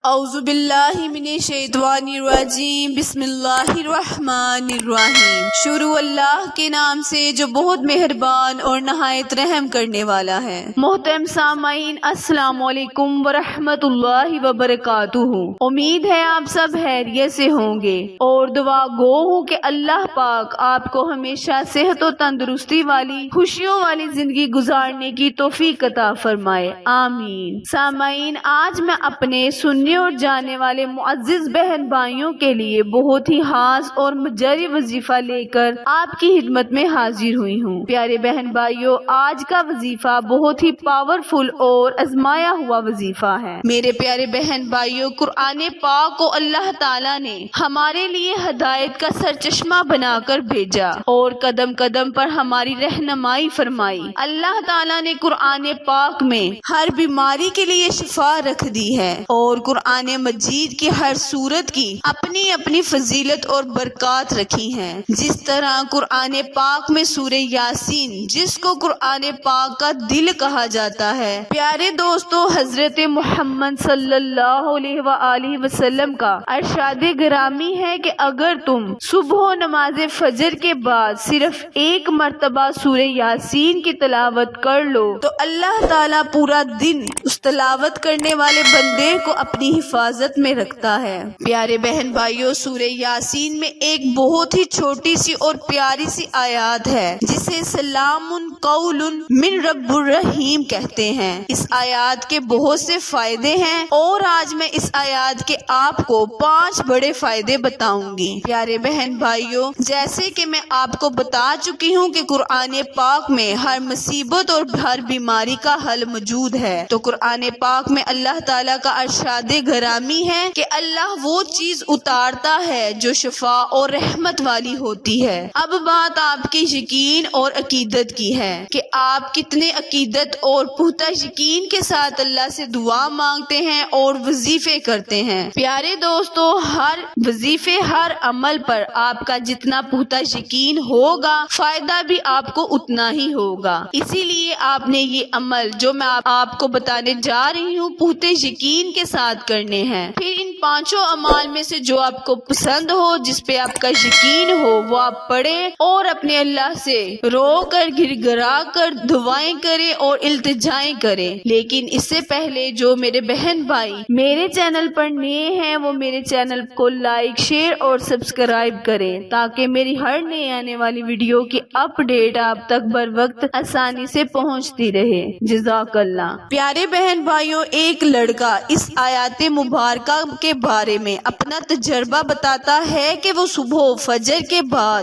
اعوذ باللہ من الشیطان الرجیم، بسم اللہ الرحمن الرحیم۔ شروع اللہ کے نام سے جو بہت مہربان اور نہایت رحم کرنے والا ہے۔ محترم سامعین، السلام علیکم ورحمۃ اللہ وبرکاتہ۔ امید ہے آپ سب خیریت سے ہوں گے اور دعا گو ہوں کہ اللہ پاک آپ کو ہمیشہ صحت و تندرستی والی خوشیوں والی زندگی گزارنے کی توفیق عطا فرمائے، آمین۔ سامعین، آج میں اپنے سننے اور جانے والے معزز بہن بھائیوں کے لیے بہت ہی خاص اور مجری وظیفہ لے کر آپ کی خدمت میں حاضر ہوئی ہوں۔ پیارے بہن بھائیوں، آج کا وظیفہ بہت ہی پاورفل اور آزمایا ہوا وظیفہ ہے۔ میرے پیارے بہن بھائیوں، قرآن پاک کو اللہ تعالیٰ نے ہمارے لیے ہدایت کا سرچشمہ بنا کر بھیجا اور قدم قدم پر ہماری رہنمائی فرمائی۔ اللہ تعالیٰ نے قرآن پاک میں ہر بیماری کے لیے شفا رکھ دی ہے اور قرآن مجید کی ہر سورت کی اپنی اپنی فضیلت اور برکات رکھی ہیں۔ جس طرح قرآن پاک میں سورہ یاسین، جس کو قرآن پاک کا دل کہا جاتا ہے، پیارے دوستو، حضرت محمد صلی اللہ علیہ وآلہ وسلم کا ارشاد گرامی ہے کہ اگر تم صبح و نماز فجر کے بعد صرف ایک مرتبہ سورہ یاسین کی تلاوت کر لو تو اللہ تعالیٰ پورا دن اس تلاوت کرنے والے بندے کو اپنی حفاظت میں رکھتا ہے۔ پیارے بہن بھائیوں، سورہ یاسین میں ایک بہت ہی چھوٹی سی اور پیاری سی آیات ہے جسے سلام قول من رب الرحیم کہتے ہیں۔ اس آیات کے بہت سے فائدے ہیں اور آج میں اس آیات کے آپ کو 5 بڑے فائدے بتاؤں گی۔ پیارے بہن بھائیوں، جیسے کہ میں آپ کو بتا چکی ہوں کہ قرآن پاک میں ہر مصیبت اور ہر بیماری کا حل موجود ہے، تو قرآن پاک میں اللہ تعالیٰ کا ارشاد گرامی ہے کہ اللہ وہ چیز اتارتا ہے جو شفا اور رحمت والی ہوتی ہے۔ اب بات آپ کے یقین اور عقیدت کی ہے کہ آپ کتنے عقیدت اور پختہ یقین کے ساتھ اللہ سے دعا مانگتے ہیں اور وظیفے کرتے ہیں۔ پیارے دوستو، ہر وظیفے، ہر عمل پر آپ کا جتنا پختہ یقین ہوگا، فائدہ بھی آپ کو اتنا ہی ہوگا۔ اسی لیے آپ نے یہ عمل جو میں آپ کو بتانے جا رہی ہوں پختہ یقین کے ساتھ کرنے ہیں۔ پھر ان 5 اعمال میں سے جو آپ کو پسند ہو، جس پہ آپ کا یقین ہو، وہ آپ پڑھیں اور اپنے اللہ سے رو کر گر گرا کر دعائیں کریں اور التجائیں کریں۔ لیکن اس سے پہلے جو میرے بہن بھائی میرے چینل پر نئے ہیں، وہ میرے چینل کو لائک، شیئر اور سبسکرائب کریں تاکہ میری ہر نئے آنے والی ویڈیو کی اپ ڈیٹ آپ تک بر وقت آسانی سے پہنچتی رہے۔ جزاک اللہ۔ پیارے بہن بھائیوں، ایک لڑکا اس آیات مبارکہ کے بارے میں اپنا تجربہ بتاتا ہے کہ وہ صبح فجر کے بعد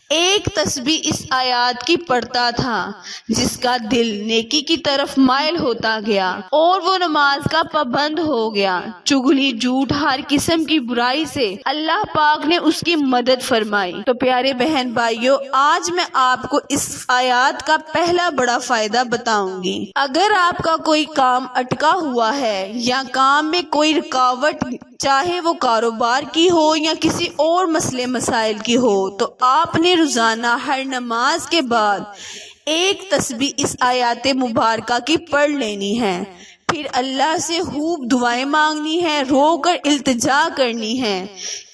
ایک تسبیح اس آیات کی پڑھتا تھا، جس کا دل نیکی کی طرف مائل ہوتا گیا اور وہ نماز کا پابند ہو گیا۔ چغلی، جھوٹ، ہر قسم کی برائی سے اللہ پاک نے اس کی مدد فرمائی۔ تو پیارے بہن بھائیوں، آج میں آپ کو اس آیات کا پہلا بڑا فائدہ بتاؤں گی۔ اگر آپ کا کوئی کام اٹکا ہوا ہے یا کام میں کوئی رکاوٹ، چاہے وہ کاروبار کی ہو یا کسی اور مسئلے مسائل کی ہو، تو آپ نے روزانہ ہر نماز کے بعد ایک تسبیح اس آیات مبارکہ کی پڑھ لینی ہے۔ پھر اللہ سے خوب دعائیں مانگنی ہے، رو کر التجا کرنی ہے۔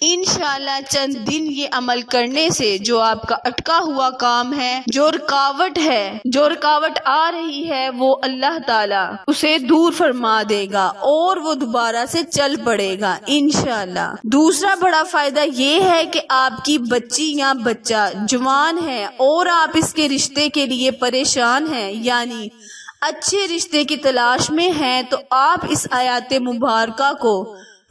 انشاءاللہ چند دن یہ عمل کرنے سے جو آپ کا اٹکا ہوا کام ہے، جو رکاوٹ آ رہی ہے، وہ اللہ تعالیٰ اسے دور فرما دے گا اور وہ دوبارہ سے چل پڑے گا انشاءاللہ۔ دوسرا بڑا فائدہ یہ ہے کہ آپ کی بچی یا بچہ جوان ہے اور آپ اس کے رشتے کے لیے پریشان ہیں، یعنی اچھے رشتے کی تلاش میں ہیں، تو آپ اس آیات مبارکہ کو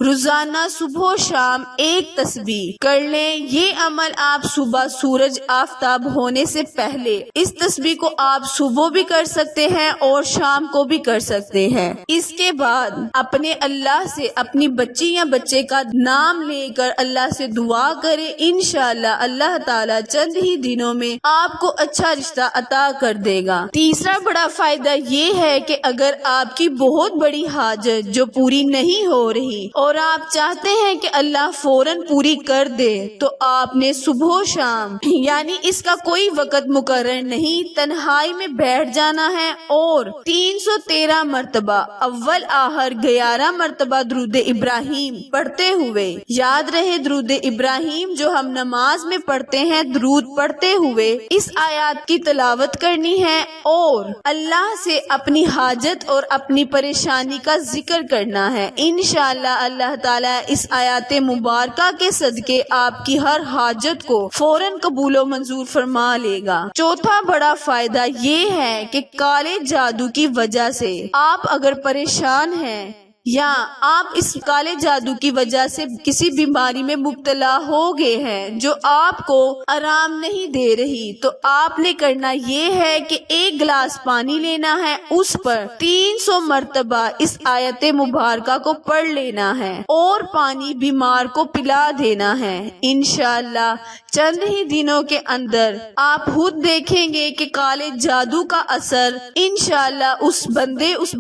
روزانہ صبح و شام ایک تسبیح کر لیں۔ یہ عمل آپ صبح سورج آفتاب ہونے سے پہلے، اس تسبیح کو آپ صبح بھی کر سکتے ہیں اور شام کو بھی کر سکتے ہیں۔ اس کے بعد اپنے اللہ سے اپنی بچی یا بچے کا نام لے کر اللہ سے دعا کریں، انشاءاللہ اللہ تعالیٰ چند ہی دنوں میں آپ کو اچھا رشتہ عطا کر دے گا۔ تیسرا بڑا فائدہ یہ ہے کہ اگر آپ کی بہت بڑی حاجت جو پوری نہیں ہو رہی اور اور آپ چاہتے ہیں کہ اللہ فوراً پوری کر دے تو آپ نے صبح و شام یعنی اس کا کوئی وقت مقرر نہیں، تنہائی میں بیٹھ جانا ہے اور 313 مرتبہ اول آخر 11 مرتبہ درود ابراہیم پڑھتے ہوئے، یاد رہے درود ابراہیم جو ہم نماز میں پڑھتے ہیں، درود پڑھتے ہوئے اس آیات کی تلاوت کرنی ہے اور اللہ سے اپنی حاجت اور اپنی پریشانی کا ذکر کرنا ہے۔ انشاءاللہ اللہ تعالیٰ اس آیات مبارکہ کے صدقے آپ کی ہر حاجت کو فوراً قبول و منظور فرما لے گا۔ چوتھا بڑا فائدہ یہ ہے کہ کالے جادو کی وجہ سے آپ اگر پریشان ہیں یا آپ اس کالے جادو کی وجہ سے کسی بیماری میں مبتلا ہو گئے ہیں جو آپ کو آرام نہیں دے رہی، تو آپ نے کرنا یہ ہے کہ ایک گلاس پانی لینا ہے، اس پر 300 مرتبہ اس آیت مبارکہ کو پڑھ لینا ہے اور پانی بیمار کو پلا دینا ہے۔ انشاءاللہ چند ہی دنوں کے اندر آپ خود دیکھیں گے کہ کالے جادو کا اثر انشاءاللہ اس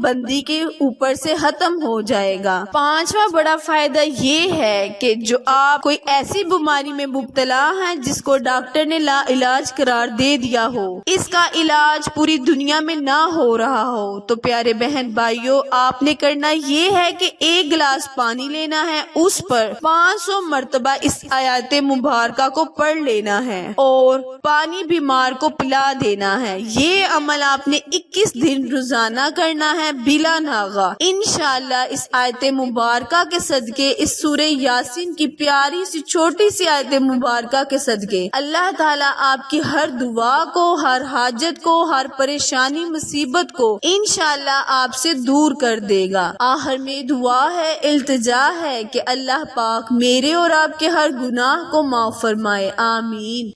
بندی کے اوپر سے ختم ہو جائے گا۔ پانچواں بڑا فائدہ یہ ہے کہ جو آپ کوئی ایسی بیماری میں مبتلا ہیں جس کو ڈاکٹر نے لا علاج قرار دے دیا ہو، اس کا علاج پوری دنیا میں نہ ہو رہا ہو، تو پیارے بہن بھائیوں آپ نے کرنا یہ ہے کہ ایک گلاس پانی لینا ہے، اس پر 500 مرتبہ اس آیات مبارکہ کو پڑھ لینا ہے اور پانی بیمار کو پلا دینا ہے۔ یہ عمل آپ نے 21 دن روزانہ کرنا ہے بلا ناغہ۔ انشاءاللہ اس آیت مبارکہ کے صدقے، اس سورہ یاسین کی پیاری سی چھوٹی سی آیت مبارکہ کے صدقے اللہ تعالیٰ آپ کی ہر دعا کو، ہر حاجت کو، ہر پریشانی مصیبت کو انشاءاللہ آپ سے دور کر دے گا۔ آخر میں دعا ہے، التجا ہے کہ اللہ پاک میرے اور آپ کے ہر گناہ کو معاف فرمائے، آمین۔